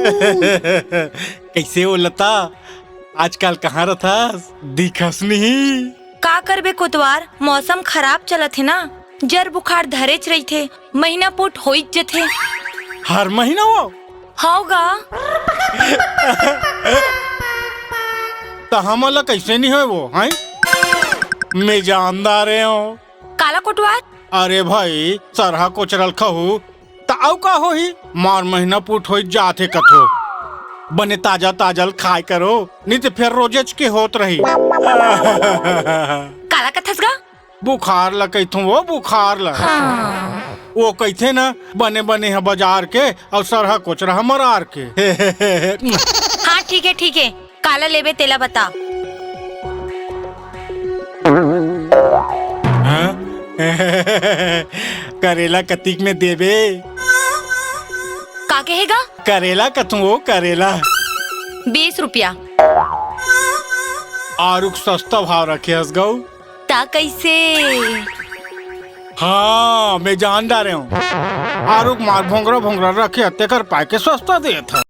कैसे हो लता, आजकल कहाँ रहता, दिखस नहीं। का करबे कोतवार, मौसम खराब चलत है ना, जर बुखार धरेच रही थे, महीना पुट होइच जथे। हर महीना वो होगा तो हमला कैसे नहीं है वो हैं? मैं जानदार हूँ। काला कोटवार, अरे भाई सरहा कोचरल खहू ताऊ का हो ही मार महीना पुट हो जाते कथो बने ताजा ताजल खाए करो, नहीं तो फिर रोजेच के होत रही। काला कथस गा बुखार ला कहथू वो बुखार ला। हाँ। वो कहते ना बने बने है बाजार के और सरहा कोचरा मरार के। हाँ ठीक है, काला लेबे तेला बता। हाँ? करेला कतीक में देबे? का कहेगा? करेला कथू वो करेला 20 रुपया। आरुक सस्ता भाव रखे हस गऊ। ता कैसे? हाँ मैं जानदार हूँ। आरुक मार भोंगरा रखे हत्ते कर पाए के सस्ता देता।